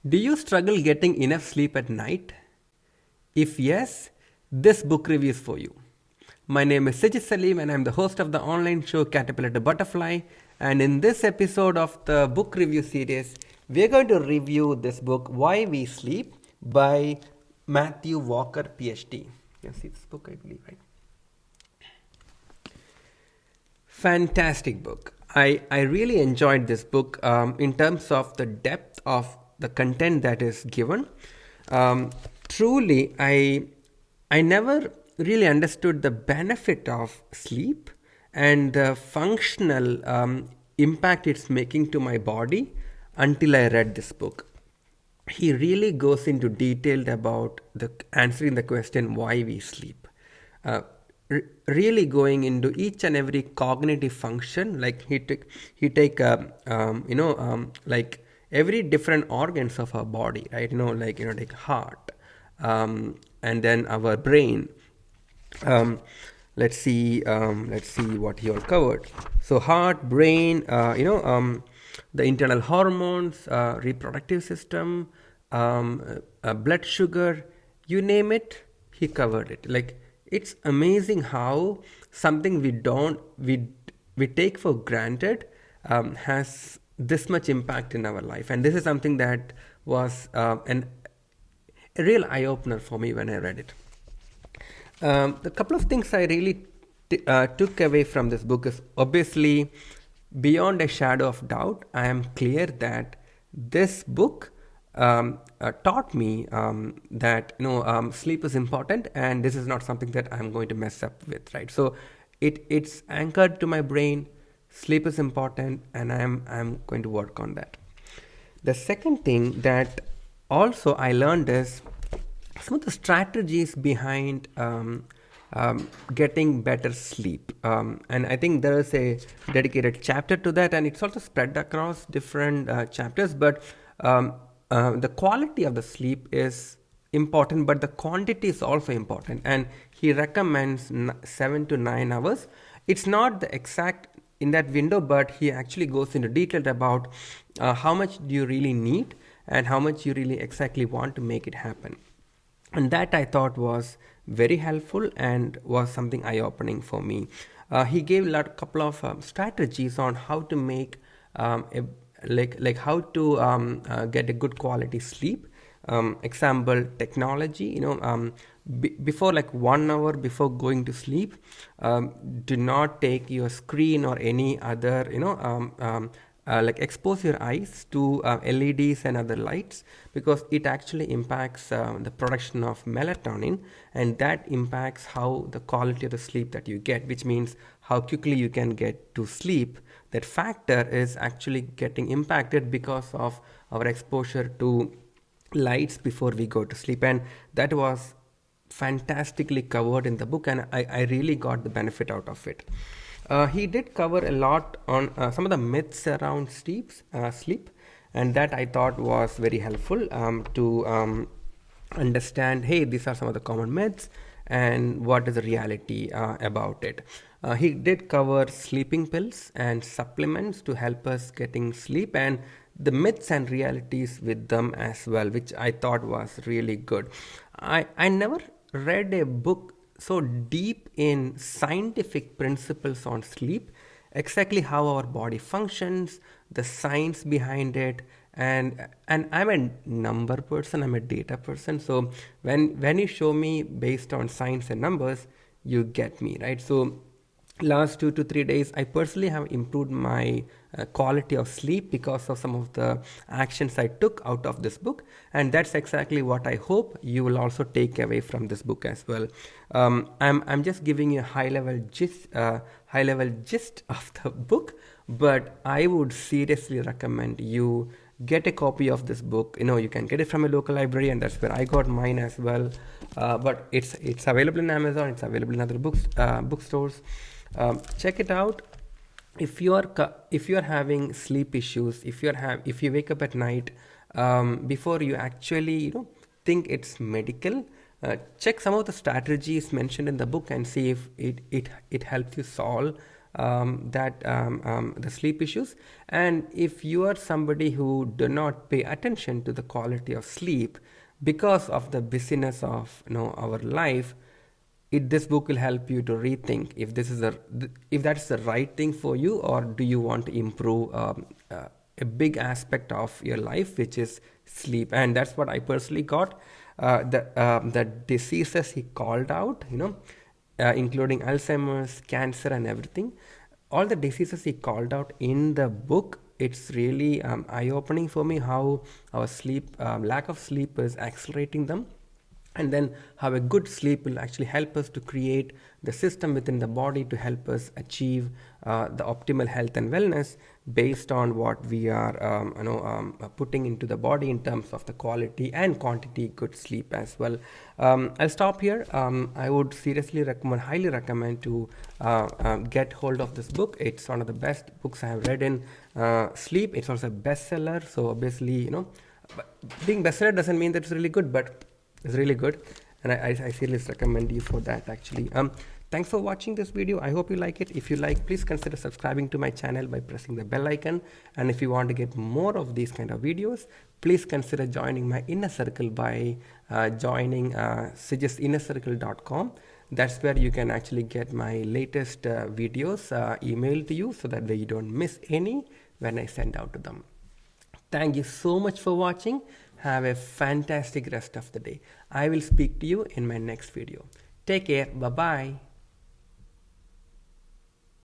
Do you struggle getting enough sleep at night? If yes, this book review is for you. My name is Sijith and I'm the host of the online show Caterpillar to Butterfly. And in this episode of the book review series, we're going to review this book, Why We Sleep, by Matthew Walker, PhD. You see this book, I believe, right? Fantastic book. I really enjoyed this book in terms of the depth of the content that is given. Truly, I never really understood the benefit of sleep and the functional impact it's making to my body until I read this book. He really goes into detail about the answering the question why we sleep. Uh, Really going into each and every cognitive function, like he take like every different organs of our body, right? Like heart, and then our brain. um, let's see what he all covered. So heart, brain, the internal hormones, reproductive system, blood sugar, you name it, he covered it. Like, it's amazing how something we take for granted has this much impact in our life. And this is something that was a real eye opener for me when I read it. The couple of things I really took away from this book is, obviously, beyond a shadow of doubt, I am clear that this book taught me that sleep is important, and this is not something that I'm going to mess up with, right? So it's anchored to my brain. Sleep is important, and I'm going to work on that. The second thing that also I learned is some of the strategies behind getting better sleep. And I think there is a dedicated chapter to that, and it's also spread across different chapters. But the quality of the sleep is important, but the quantity is also important. And he recommends 7 to 9 hours. It's not the exact in that window, but he actually goes into detail about how much do you really need and how much you really exactly want to make it happen. And that I thought was very helpful and was something eye-opening for me. He gave a couple of strategies on how to make how to get a good quality sleep. Example, technology. Before, like 1 hour before going to sleep, do not take your screen or any other like expose your eyes to LEDs and other lights, because it actually impacts the production of melatonin, and that impacts how the quality of the sleep that you get, which means how quickly you can get to sleep. That factor is actually getting impacted because of our exposure to lights before we go to sleep, and that was fantastically covered in the book, and I really got the benefit out of it. He did cover a lot on some of the myths around sleep, and that I thought was very helpful to understand, hey, these are some of the common myths and what is the reality about it. He did cover sleeping pills and supplements to help us getting sleep, and the myths and realities with them as well, which I thought was really good. I never read a book so deep in scientific principles on sleep, exactly how our body functions, the science behind it. And I'm a number person, I'm a data person. So when you show me based on science and numbers, you get me, right? So last 2 to 3 days, I personally have improved my quality of sleep because of some of the actions I took out of this book, and that's exactly what I hope you will also take away from this book as well. I'm just giving you a high level gist of the book, but I would seriously recommend you get a copy of this book. You can get it from a local library, and that's where I got mine as well. But it's available in Amazon, it's available in other bookstores. Check it out. If you are having sleep issues, if you wake up at night, before you actually think it's medical, check some of the strategies mentioned in the book and see if it helps you solve the sleep issues. And if you are somebody who do not pay attention to the quality of sleep because of the busyness of our life, this book will help you to rethink if if that's the right thing for you, or do you want to improve a big aspect of your life, which is sleep. And that's what I personally got. The diseases he called out, including Alzheimer's, cancer, and everything, all the diseases he called out in the book, it's really eye-opening for me how our sleep, lack of sleep, is accelerating them. And then how a good sleep will actually help us to create the system within the body to help us achieve the optimal health and wellness based on what we are putting into the body in terms of the quality and quantity good sleep as well. I'll stop here. I would seriously highly recommend to get hold of this book. It's one of the best books I have read in sleep. It's also a bestseller, so obviously, being bestseller doesn't mean that it's really good, but it's really good, and I seriously recommend you for that actually. Thanks for watching this video. I hope you like it. If you like, please consider subscribing to my channel by pressing the bell icon. And if you want to get more of these kind of videos, please consider joining my inner circle by joining sijithinnercircle.com. That's where you can actually get my latest videos emailed to you, so that way you don't miss any when I send out to them. Thank you so much for watching. Have a fantastic rest of the day. I will speak to you in my next video. Take care. Bye-bye.